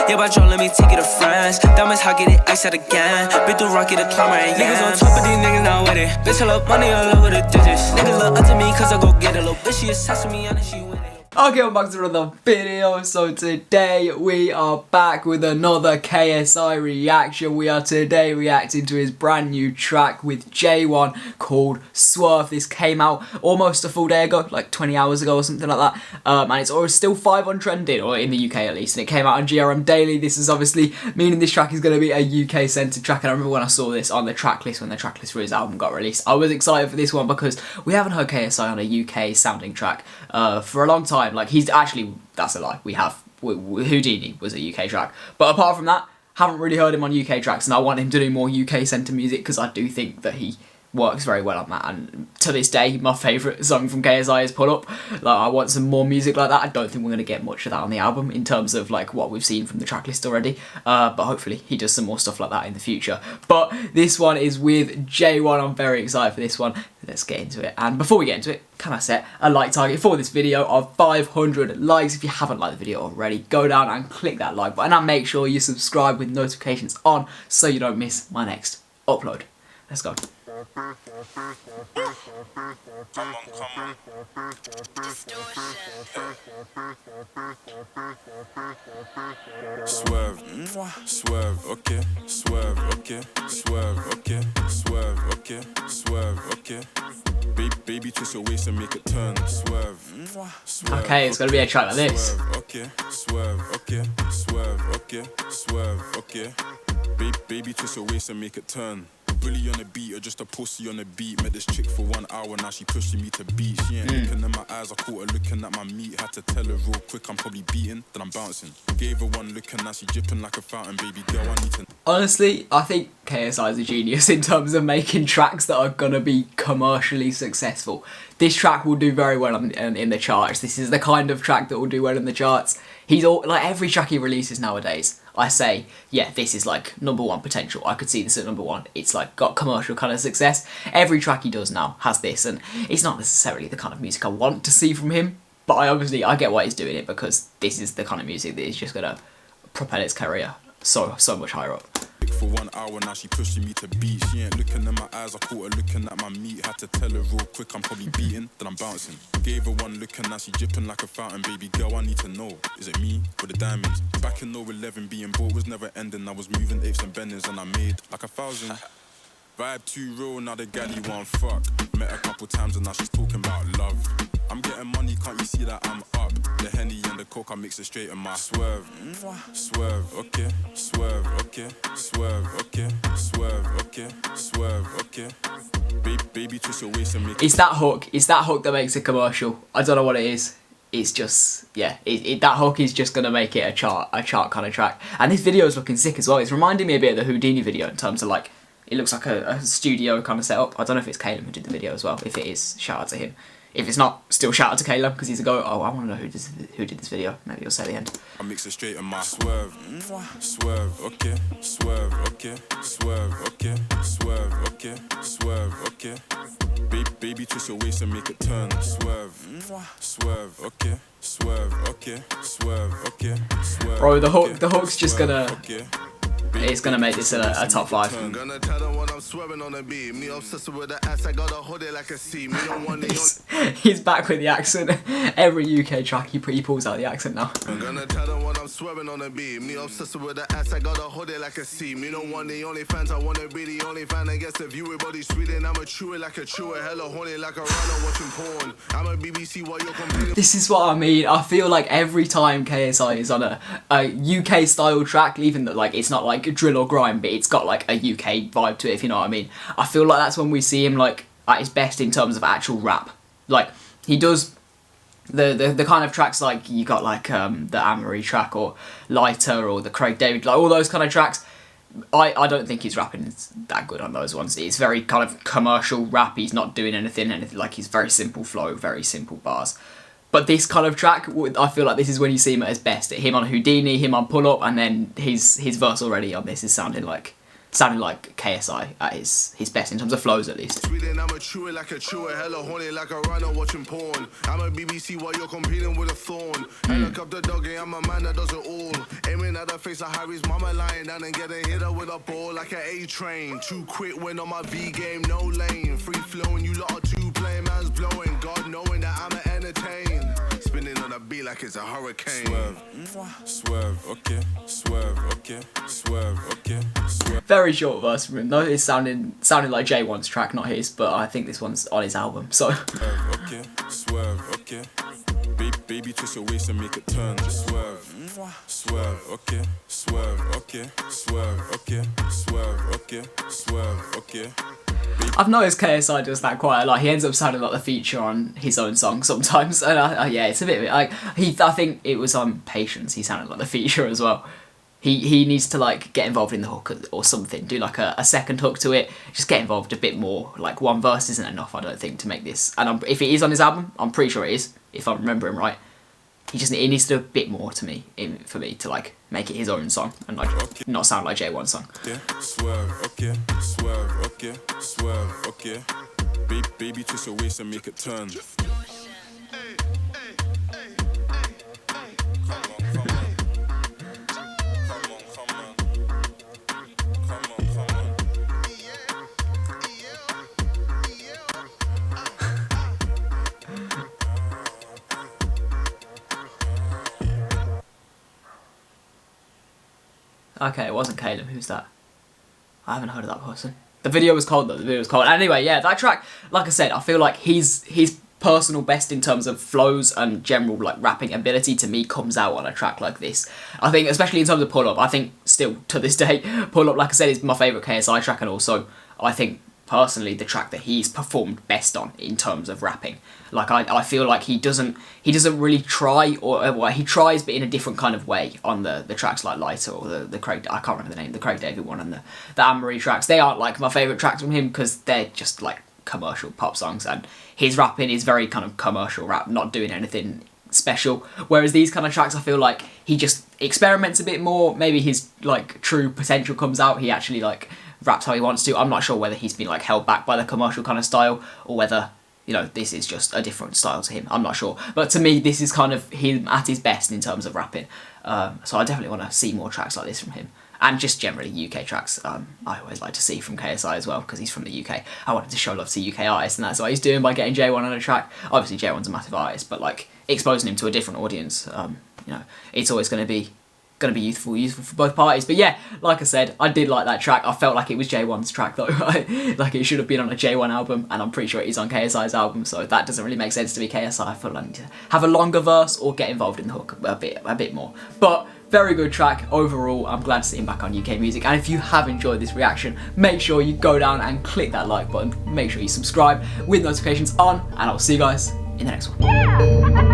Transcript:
Yeah, by John, let me take it to France. Diamonds hot, get it ice out again. Been through rocket, a climber, and niggas on top of these niggas not with it. Bitch, I love money all over the digits. Niggas look up to me cause I go get it. Little bitch, she obsessed with me, and she with it. Okay, welcome back to another video. So today we are back with another KSI reaction. We are today reacting to his brand new track with JAY1 called Swerve. This came out almost a full day ago, like 20 hours ago or something like that. And it's still 5 on trending, or in the UK at least. And it came out on GRM Daily. This is obviously meaning this track is going to be a UK centered track. And I remember when I saw this on the track list, when the track list for his album got released, I was excited for this one because we haven't heard KSI on a UK sounding track for a long time. Like, he's actually, that's a lie, we have. Houdini was a UK track, but apart from that, haven't really heard him on UK tracks, and I want him to do more UK centre music because I do think that he works very well on that. And to this day, my favourite song from KSI is Pull Up. Like, I want some more music like that. I don't think we're going to get much of that on the album in terms of like what we've seen from the track list already, but hopefully he does some more stuff like that in the future. But this one is with JAY1. I'm very excited for this one. Let's get into it. And before we get into it, can I set a like target for this video of 500 likes? If you haven't liked the video already, go down and click that like button and make sure you subscribe with notifications on so you don't miss my next upload. Let's go. Swerve, swerve, okay, swerve, okay, swerve, okay, swerve, okay, swerve, okay. Baby, twist your waist and make it turn. Swerve, swerve. Okay, it's gonna be a track like this. Swerve, okay, swerve, okay, swerve, okay, swerve, okay. Baby, twist your waist and make it turn. Bully on the beat or just a pussy on the beat. Met this chick for 1 hour, now she pushing me to beat. She ain't looking in my eyes, I caught her looking at my meat. Had to tell her real quick, I'm probably beating, then I'm bouncing. Gave her one look and now she dripping like a fountain. Baby girl, I need to... Honestly, I think KSI is a genius in terms of making tracks that are gonna be commercially successful. This track will do very well in the charts. This is the kind of track that will do well in the charts. He's all, like, every track he releases nowadays, I say, yeah, this is like #1 potential. I could see this at #1. It's like got commercial kind of success. Every track he does now has this, and it's not necessarily the kind of music I want to see from him, but I get why he's doing it, because this is the kind of music that is just gonna propel his career so much higher up. For 1 hour, now she pushing me to beat. She ain't looking in my eyes, I caught her looking at my meat. Had to tell her real quick, I'm probably beating, then I'm bouncing. Gave her one look and now she dripping like a fountain. Baby girl, I need to know, is it me or the diamonds? Back in 011, being bored was never ending. I was moving apes and bendings and I made like 1,000. Vibe too real, now the galley want fuck. Met a couple times and now she's talking about love. I'm getting money, can't you see that I'm up? The Henny and the Coke, I mix it straight in my swerve. Swerve, okay, swerve, okay, swerve, okay, swerve, okay, swerve, okay. Baby, twist your waist and make it. It's that hook that makes it commercial. I don't know what it is. It's just, yeah, that hook is just going to make it a chart kind of track. And this video is looking sick as well. It's reminding me a bit of the Houdini video in terms of, like, it looks like a studio kind of setup. I don't know if it's Caleb who did the video as well. If it is, shout out to him. If it's not, still shout out to Caleb, because he's a go. Oh, I want to know who did this video. Maybe you'll say at the end. I mix it straight in my swerve. Swerve, okay, swerve, okay, swerve, okay, swerve, okay, swerve, okay. Baby, twist your waist and make it turn. Swerve, swerve, okay, swerve, okay, swerve, okay, swerve. Bro, the hook's just gonna... It's gonna make this a top 5. He's back with the accent. Every UK track he pulls out the accent now. I'm gonna tell them when I'm swearing on the beat. Me obsessed with the ass, I got a hoodie like a C. Me don't want the only fans, I wanna be the only fan. I guess if you everybody sweet and I'm a chewer like a chewer. Hella horny like a rhino watching porn. I'm a BBC while you're complaining. This is what I mean. I feel like every time KSI is on a UK style track, even though like it's not like drill or grime, but it's got like a UK vibe to it, if you know what I mean. I feel like that's when we see him like at his best in terms of actual rap. Like he does the kind of tracks like you got like the Amory track or Lighter or the Craig David, like all those kind of tracks. I don't think his rapping is that good on those ones. It's very kind of commercial rap. He's not doing anything like he's very simple flow, very simple bars. But this kind of track, I feel like this is when you see him at his best. Him on Houdini, him on Pull Up, and then his verse already on this is sounding like sounding like KSI at his best in terms of flows at least. Sweden, I'm a chewer like a chewer, hella horny like a runner watching porn. I'm a BBC while you're competing with a thorn. Helicopter doggy, I'm a man that does it all. Aiming at the face of Harry's mama lying down and getting hit up with a ball like an A-train. Too quick when on my V game, no lane. Free flowing, you lot are too plain, man's blowing. God knowing that I'm an entertain. Spinning on a beat like it's a hurricane. Swerve, okay, swerve, okay, swerve, okay, swerve. Very short verse from him though. It's sounding like JAY1's track, not his, but I think this one's on his album, so. Okay, swerve, okay. Baby, twist your waist and make it turn. Swerve, swerve, okay, swerve, okay, swerve, okay, swerve, okay, swerve, okay. I've noticed KSI does that quite a lot. He ends up sounding like the feature on his own song sometimes, and yeah, it's a bit like I think it was on Patience. He sounded like the feature as well. He needs to like get involved in the hook or something. Do like a second hook to it. Just get involved a bit more. Like one verse isn't enough, I don't think, to make this. And if it is on his album, I'm pretty sure it is. If I'm remembering right, he needs to do a bit more to me for me to like make it his own song and like not sound like JAY1's song. Yeah, swerve, okay, swerve, okay, swerve, okay. Baby, twist your waist and make it turn. Okay, it wasn't Caleb. Who's that? I haven't heard of that person. The video was cold though. The video was cold. Anyway, yeah, that track, like I said, I feel like his personal best in terms of flows and general like rapping ability to me comes out on a track like this. I think, especially in terms of Pull Up, I think still to this day, Pull Up, like I said, is my favourite KSI track, and also I think personally the track that he's performed best on in terms of rapping. Like I feel like he doesn't really try, or well, he tries but in a different kind of way on the tracks like Lighter or the Craig, I can't remember the name, the Craig David one, and the Anne-Marie tracks. They aren't like my favourite tracks from him because they're just like commercial pop songs, and his rapping is very kind of commercial rap, not doing anything special. Whereas these kind of tracks, I feel like he just experiments a bit more. Maybe his like true potential comes out. He actually like raps how he wants to. I'm not sure whether he's been like held back by the commercial kind of style or whether, you know, this is just a different style to him. I'm not sure. But to me, this is kind of him at his best in terms of rapping. So I definitely want to see more tracks like this from him. And just generally UK tracks, I always like to see from KSI as well, because he's from the UK. I wanted to show love to UK artists, and that's what he's doing by getting JAY1 on a track. Obviously JAY1's a massive artist, but like exposing him to a different audience, you know, it's always going to be useful for both parties. But yeah, like I said, I did like that track. I felt like it was JAY1's track though. Like it should have been on a JAY1 album, and I'm pretty sure it is on KSI's album, so that doesn't really make sense to me. KSI, I feel like I need to have a longer verse or get involved in the hook a bit more. But very good track overall. I'm glad to see him back on UK music, and if you have enjoyed this reaction, make sure you go down and click that like button. Make sure you subscribe with notifications on, and I'll see you guys in the next one.